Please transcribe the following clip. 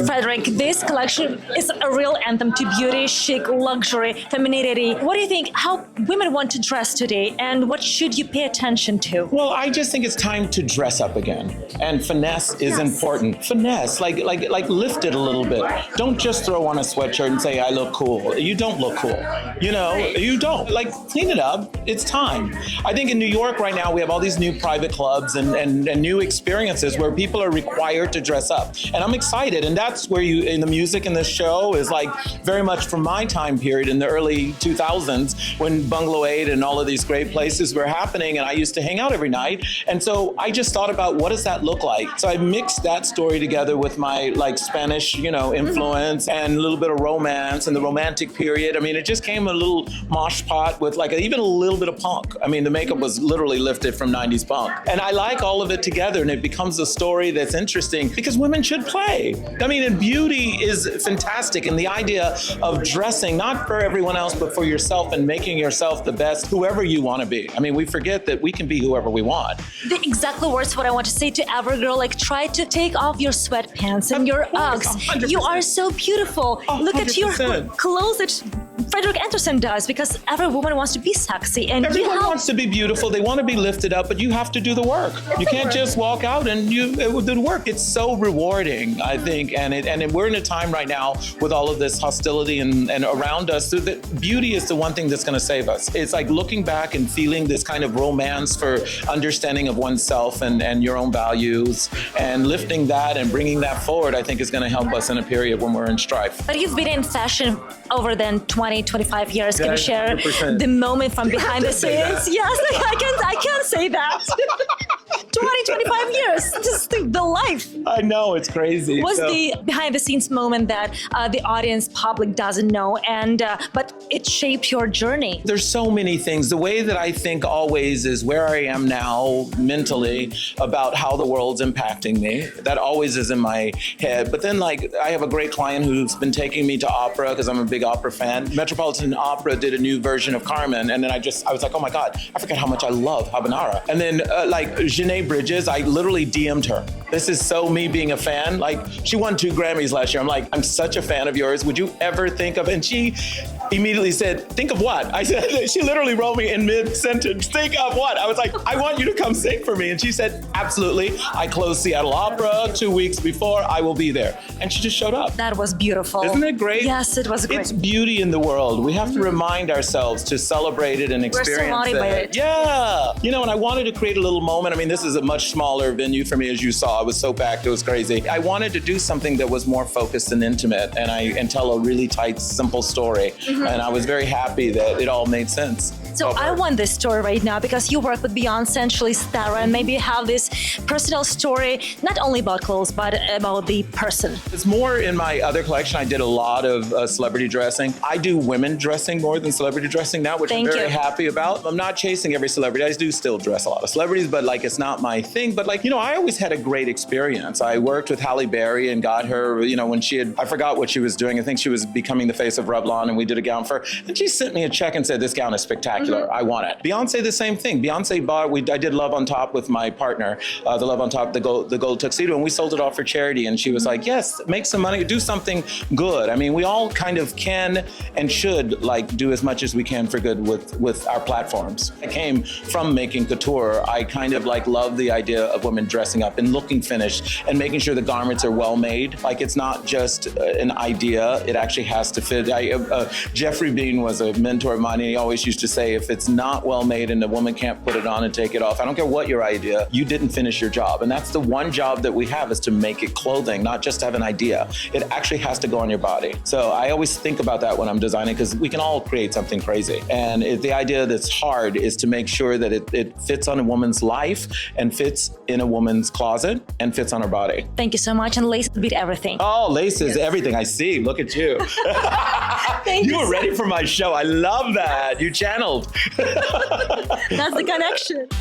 Frederick, this collection is a real anthem to beauty, chic, luxury, femininity. What do you think? How women want to dress today, and what should you pay attention to? Well, I just think it's time to dress up again, and finesse is important. Finesse, like lift it a little bit. Don't just throw on a sweatshirt and say I look cool. You don't look cool. You don't. Like, clean it up. It's time. I think in New York right now we have all these new private clubs and new experiences where people are required to dress up, and I'm excited. And that's where in the music in this show is like very much from my time period in the early 2000s when Bungalow 8 and all of these great places were happening, and I used to hang out every night. And so I just thought about what does that look like? So I mixed that story together with my like Spanish, influence and a little bit of romance and the romantic period. I mean, it just came a little mosh pot with like even a little bit of punk. I mean, the makeup was literally lifted from 90s punk. And I like all of it together, and it becomes a story that's interesting because women should play. I mean, and beauty is fantastic, and the idea of dressing not for everyone else but for yourself and making yourself the best whoever you want to be. I mean, we forget that we can be whoever we want. The exact words what I want to say to every girl, like try to take off your sweatpants and your Uggs. 100%. You are so beautiful. Look at your 100%. clothes that Frederick Anderson does, because every woman wants to be sexy, and everyone wants to be beautiful. They want to be lifted up, but you have to do the work. You can't just walk out and do the work. It's so rewarding, I think, and we're in a time right now with all of this hostility and around us. So that beauty is the one thing that's going to save us. It's like looking back and feeling this kind of romance for understanding of oneself and your own values, and lifting that and bringing that forward, I think is going to help us in a period when we're in strife. But you've been in fashion over than 20, 25 years. Can you share 100%. the moment from behind the scenes? Yes, I can say that. 20, 25 years, just the life. I know, it's crazy. What's the behind the scenes moment that the audience public doesn't know, but it shaped your journey? There's so many things. The way that I think always is where I am now mentally about how the world's impacting me. That always is in my head. But then like I have a great client who's been taking me to opera because I'm a big opera fan. Metropolitan Opera did a new version of Carmen, and then I was like, oh my God, I forgot how much I love habanera. And then like Janae Bridges, I literally DM'd her. This is so me being a fan. Like, she won 2 Grammys last year. I'm like, I'm such a fan of yours. Would you ever think of, and she immediately said, think of what? I said, she literally wrote me in mid-sentence, think of what? I was like, I want you to come sing for me. And she said, absolutely. I closed Seattle Opera 2 weeks before. I will be there. And she just showed up. That was beautiful. Isn't it great? Yes, it was great. It's beauty in the world. We have to remind ourselves to celebrate it and experience We're so motivated. Yeah. And I wanted to create a little moment. I mean, this is a much smaller venue for me, as you saw. It was so packed, it was crazy. I wanted to do something that was more focused and intimate, and tell a really tight, simple story. And I was very happy that it all made sense. So I want this story right now because you work with Beyonce and Charlize Theron, and maybe you have this personal story, not only about clothes, but about the person. It's more in my other collection. I did a lot of celebrity dressing. I do women dressing more than celebrity dressing now, which I'm very happy about. I'm not chasing every celebrity. I do still dress a lot of celebrities, but like it's not my thing. But like, I always had a great experience. I worked with Halle Berry and got her, when I forgot what she was doing. I think she was becoming the face of Revlon, and we did a gown for her. And she sent me a check and said, this gown is spectacular. I want it. Beyonce, the same thing. Beyonce I did Love on Top with my partner, the Love on Top, the gold tuxedo, and we sold it all for charity. And she was like, yes, make some money, do something good. I mean, we all kind of can and should like do as much as we can for good with our platforms. I came from making couture. I kind of like love the idea of women dressing up and looking finished and making sure the garments are well made. Like, it's not just an idea, it actually has to fit. Jeffrey Bean was a mentor of mine, and he always used to say, if it's not well made and the woman can't put it on and take it off, I don't care what your idea, you didn't finish your job. And that's the one job that we have, is to make it clothing, not just to have an idea. It actually has to go on your body. So I always think about that when I'm designing, because we can all create something crazy. And the idea that's hard is to make sure that it fits on a woman's life and fits in a woman's closet and fits on her body. Thank you so much. And lace beat everything. Oh, lace is everything. I see. Look at you. You were ready for my show. I love that. You channeled. That's the connection.